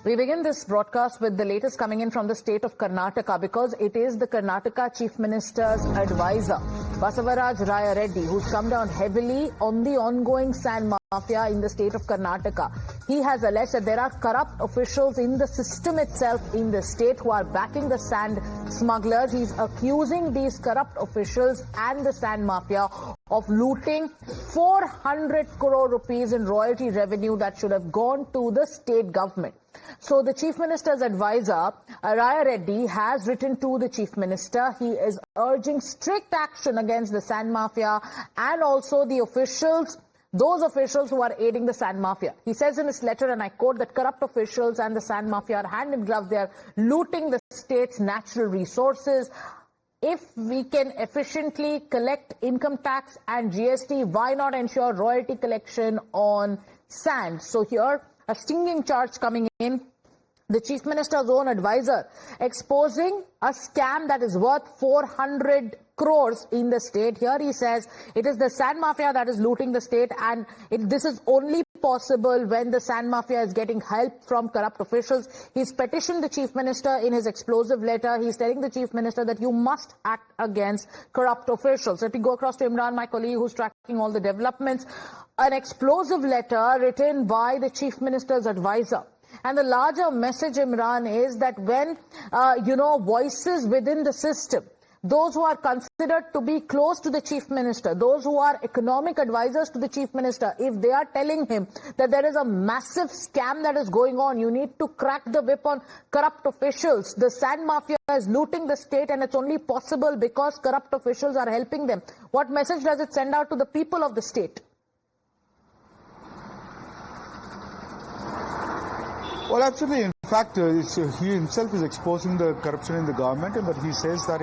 We begin this broadcast with the latest coming in from the state of Karnataka because it is the Karnataka Chief Minister's advisor, Basavaraj Raya Reddy, who's come down heavily on the ongoing sand mafia in the state of Karnataka. He has alleged that there are corrupt officials in the system itself in the state who are backing the sand smugglers. He's accusing these corrupt officials and the sand mafia of looting 400 crore rupees in royalty revenue that should have gone to the state government. So the Chief Minister's advisor, Raya Reddy, has written to the Chief Minister. He is urging strict action against the sand mafia and also the officials, those officials who are aiding the sand mafia. He says in his letter, and I quote, that corrupt officials and the sand mafia are hand in glove. They are looting the state's natural resources. If we can efficiently collect income tax and GST, why not ensure royalty collection on sand? So here, a stinging charge coming in. The Chief Minister's own advisor exposing a scam that is worth 400 crores in the state. Here he says it is the sand mafia that is looting the state, and this is only possible when the sand mafia is getting help from corrupt officials. He's petitioned the Chief Minister in his explosive letter. He's telling the Chief Minister that you must act against corrupt officials. Let me go across to Imran, my colleague, who's tracking all the developments. An explosive letter written by the Chief Minister's advisor. And the larger message, Imran, is that when, voices within the system, those who are considered to be close to the Chief Minister, those who are economic advisors to the Chief Minister, if they are telling him that there is a massive scam that is going on, you need to crack the whip on corrupt officials. The sand mafia is looting the state and it's only possible because corrupt officials are helping them. What message does it send out to the people of the state? Well, absolutely. In fact, he himself is exposing the corruption in the government, but he says that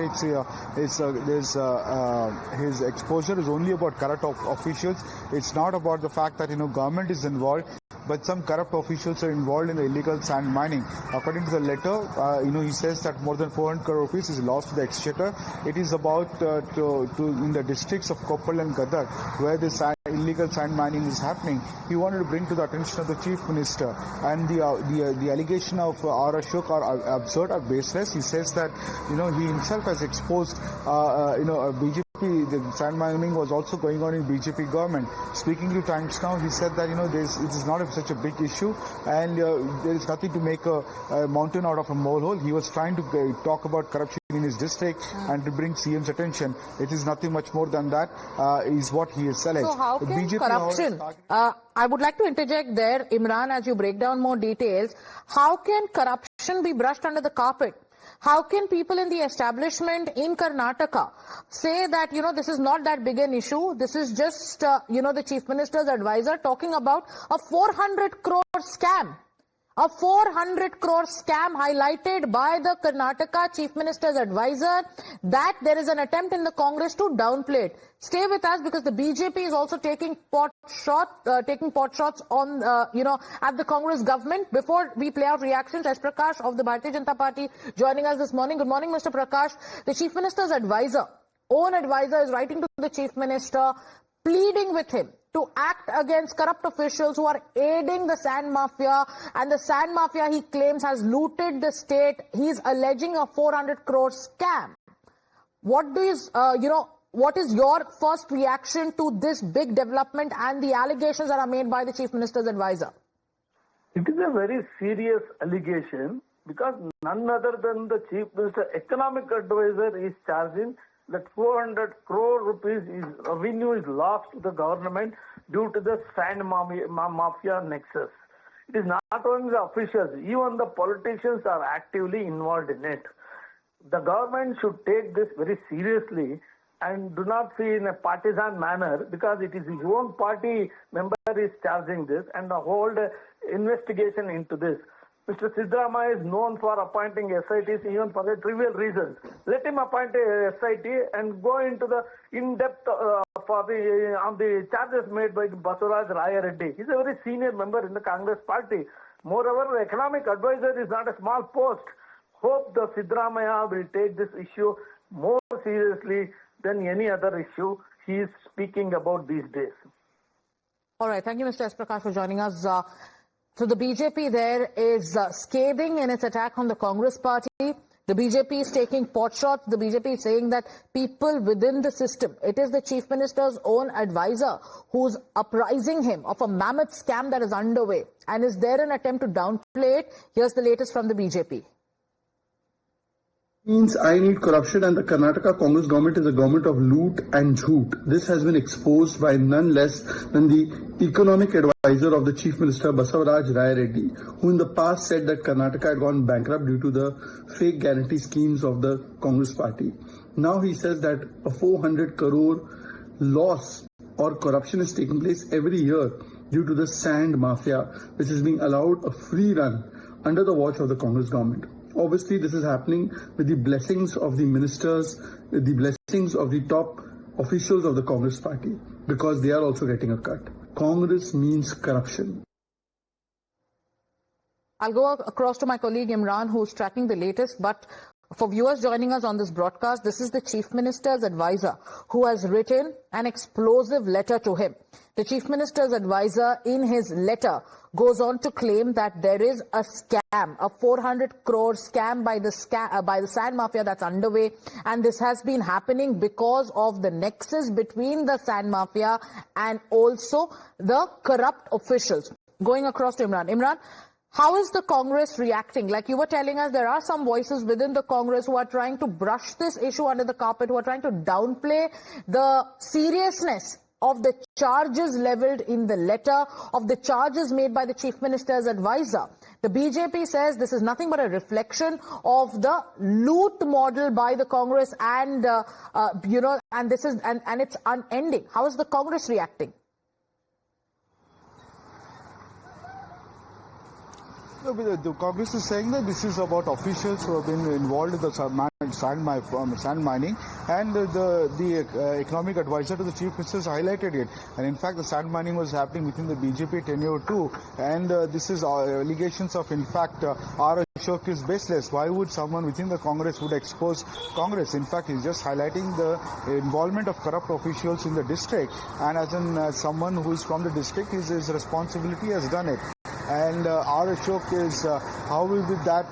his exposure is only about corrupt officials. It's not about the fact that government is involved, but some corrupt officials are involved in the illegal sand mining. According to the letter, he says that more than 400 crore rupees is lost to the exchequer. It is about in the districts of Koppal and Gadag, where this illegal sand mining is happening. He wanted to bring to the attention of the Chief Minister, and the allegation of R. Ashok are absurd, are baseless. He says that he himself has exposed BJP. The sand mining was also going on in BJP government. Speaking to Times Now, he said that it is not such a big issue, and there is nothing to make a mountain out of a molehill. He was trying to talk about corruption in his district and to bring CM's attention. It is nothing much more than that, is what he is alleged. So how can BJP corruption? I would like to interject there, Imran, as you break down more details. How can corruption be brushed under the carpet? How can people in the establishment in Karnataka say that, this is not that big an issue? This is just, the Chief Minister's advisor talking about a 400 crore scam. A 400 crore scam highlighted by the Karnataka Chief Minister's advisor, that there is an attempt in the Congress to downplay it. Stay with us because the BJP is also taking pot shots on, at the Congress government. Before we play out reactions, S. Prakash of the Bharatiya Janata Party joining us this morning. Good morning, Mr. Prakash. The Chief Minister's own advisor is writing to the Chief Minister, pleading with him to act against corrupt officials who are aiding the sand mafia, and the sand mafia, he claims, has looted the state. He's alleging a 400 crore scam. What is your first reaction to this big development and the allegations that are made by the Chief Minister's advisor? It is a very serious allegation because none other than the Chief Minister economic advisor is charging that 400 crore rupees revenue is lost to the government due to the sand mafia nexus. It is not only the officials, even the politicians are actively involved in it. The government should take this very seriously and do not see in a partisan manner, because it is his own party member is charging this, and hold investigation into this. Mr. Siddaramaiah is known for appointing SITs even for the trivial reasons. Let him appoint a SIT and go into the in-depth on the charges made by Basavaraj Raya Reddy. He's a very senior member in the Congress party. Moreover, the economic advisor is not a small post. Hope the Siddaramaiah will take this issue more seriously than any other issue he is speaking about these days. All right. Thank you, Mr. S. Prakash, for joining us. So the BJP there is scathing in its attack on the Congress party. The BJP is taking potshots. The BJP is saying that people within the system, it is the Chief Minister's own advisor who's uprising him of a mammoth scam that is underway. And is there an attempt to downplay it? Here's the latest from the BJP. Means I need corruption, and the Karnataka Congress government is a government of loot and jhoot. This has been exposed by none less than the economic advisor of the Chief Minister Basavaraj Raya Reddy, who in the past said that Karnataka had gone bankrupt due to the fake guarantee schemes of the Congress party. Now he says that a 400 crore loss or corruption is taking place every year due to the sand mafia, which is being allowed a free run under the watch of the Congress government. Obviously, this is happening with the blessings of the ministers, with the blessings of the top officials of the Congress party, because they are also getting a cut. Congress means corruption. I'll go across to my colleague Imran, who's tracking the latest. But for viewers joining us on this broadcast, this is the Chief Minister's advisor who has written an explosive letter to him. The Chief Minister's advisor, in his letter, goes on to claim that there is a scam, a 400 crore scam by the sand mafia that's underway, and this has been happening because of the nexus between the sand mafia and also the corrupt officials. Going across to Imran. Imran, how is the Congress reacting? Like you were telling us, there are some voices within the Congress who are trying to brush this issue under the carpet, who are trying to downplay the seriousness of the charges leveled in the letter, of the charges made by the Chief Minister's advisor. The BJP says this is nothing but a reflection of the loot model by the Congress, and and this is and it's unending. How is the Congress reacting? The Congress is saying that this is about officials who have been involved in the sand mining, and the economic advisor to the Chief Minister has highlighted it. And in fact, the sand mining was happening within the BJP tenure too. And this is allegations of, in fact, R. Ashok is baseless. Why would someone within the Congress would expose Congress? In fact, he's just highlighting the involvement of corrupt officials in the district. And as someone who is from the district, his responsibility has done it. And R. Ashok is, how will be that,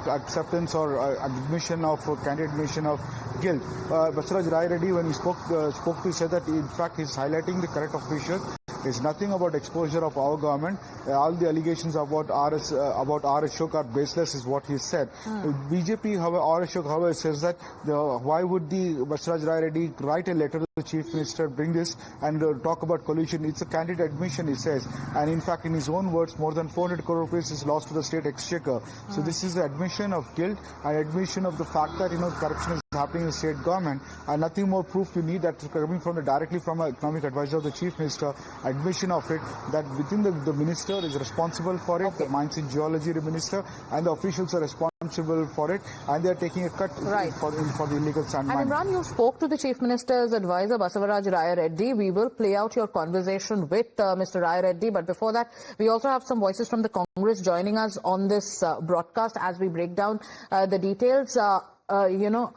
acceptance or admission of, candid admission of guilt? Basavaraj Raya Reddy, when he spoke to, said that in fact he's highlighting the correct officials. It's nothing about exposure of our government. All the allegations about R. Ashok are baseless, is what he said. BJP, however, R. Ashok, however, says that why would the Basavaraj Raya Reddy write a letter to the Chief Minister, bring this and talk about collusion? It's a candid admission, he says. And in fact, in his own words, more than 400 crore rupees is lost to the state exchequer. So this is the admission of guilt and admission of the fact that corruption is happening in the state government, and nothing more proof you need that coming from directly from an economic advisor of the Chief Minister. Admission of it, that within the minister is responsible for it, the mines and geology minister, and the officials are responsible for it, and they are taking a cut for the illegal sand mining. And Imran, you spoke to the Chief Minister's advisor, Basavaraj Raya Reddy. We will play out your conversation with Mr. Raya Reddy, but before that, we also have some voices from the Congress joining us on this broadcast as we break down the details. Mr.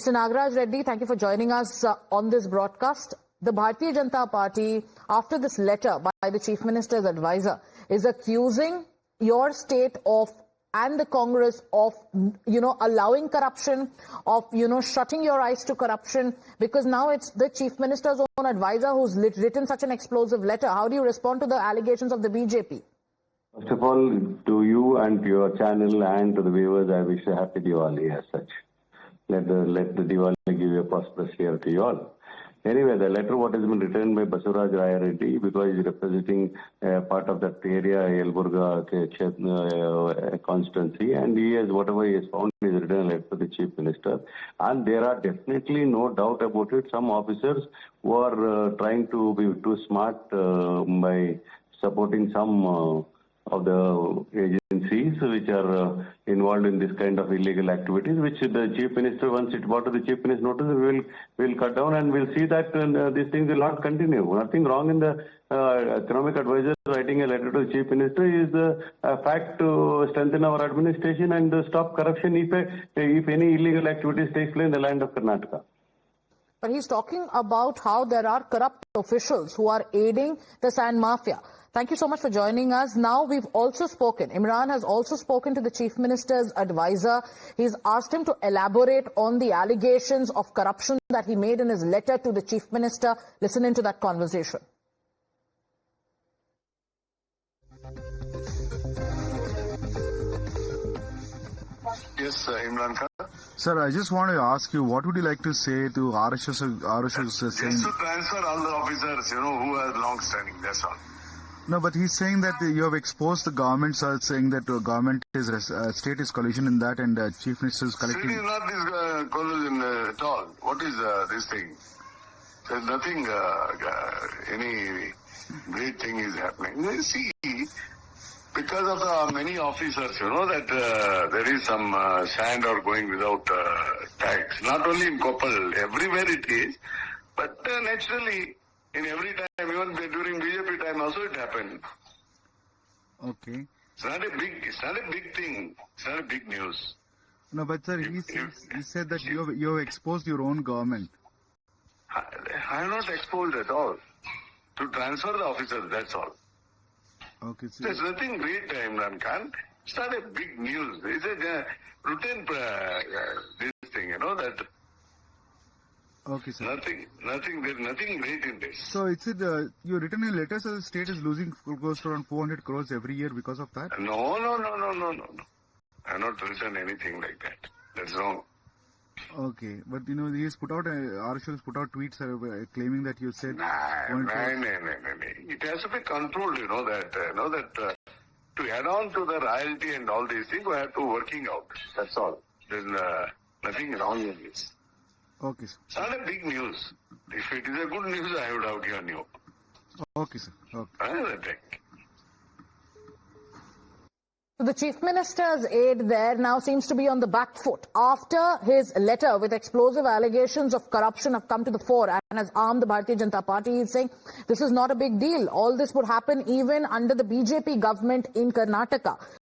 Nagaraj Reddy, thank you for joining us on this broadcast. The Bharatiya Janata Party, after this letter by the Chief Minister's advisor, is accusing your state of and the Congress of, allowing corruption, of, shutting your eyes to corruption, because now it's the Chief Minister's own advisor who's written such an explosive letter. How do you respond to the allegations of the BJP? First of all, to you and to your channel and to the viewers, I wish a happy Diwali as such. Let the Diwali give you a prosperous year to you all. Anyway, the letter what has been written by Basavaraj Raya Reddy, because he is representing part of that area, Yelburga constituency, and he has, whatever he has found, he has written a letter to the Chief Minister. And there are definitely no doubt about it, some officers who are trying to be too smart by supporting some of the agencies which are involved in this kind of illegal activities, which the Chief Minister, once it brought to the Chief Minister's notice, will cut down, and we'll see that these things will not continue. Nothing wrong in the economic advisor writing a letter to the Chief Minister is a fact to strengthen our administration and stop corruption if any illegal activities take place in the land of Karnataka. But he's talking about how there are corrupt officials who are aiding the sand mafia. Thank you so much for joining us. Now we've also spoken. Imran has also spoken to the Chief Minister's advisor. He's asked him to elaborate on the allegations of corruption that he made in his letter to the Chief Minister. Listen into that conversation. Yes, Imran Khan. Sir, I just want to ask you, what would you like to say to RSS saying... Just to transfer all the officers, who are long-standing, that's all. No, but he's saying that you have exposed the government, sir, saying that government is state is collusion in that, and Chief Minister is collecting... State is not this collusion at all. What is this thing? There's nothing, any great thing is happening. You see, because of the many officers, that there is some sand or going without tax. Not only in Koppal, everywhere it is. But naturally, in every time, even during BJP time also it happened. Okay. It's not a big thing. It's not a big news. No, but sir, he said that you have exposed your own government. I am not exposed at all. To transfer the officers, that's all. Okay, sir. There's nothing great, Imran Khan. It's not a big news. It's a routine this thing, that... Okay, sir. There's nothing great in this. So, you written in letters that the state is losing close to around 400 crores every year because of that? No. I have not written anything like that. That's wrong. Okay, but he has put out, RSS has put out tweets claiming that you said... No. It has to be controlled, that to add on to the royalty and all these things, we have to working out. That's all. There's nothing wrong in this. Okay, sir. It's not a big news. If it is a good news, I would have given you. Okay, sir. Okay. So the Chief Minister's aide there now seems to be on the back foot after his letter with explosive allegations of corruption have come to the fore and has armed the Bharatiya Janata Party. He's saying this is not a big deal. All this would happen even under the BJP government in Karnataka.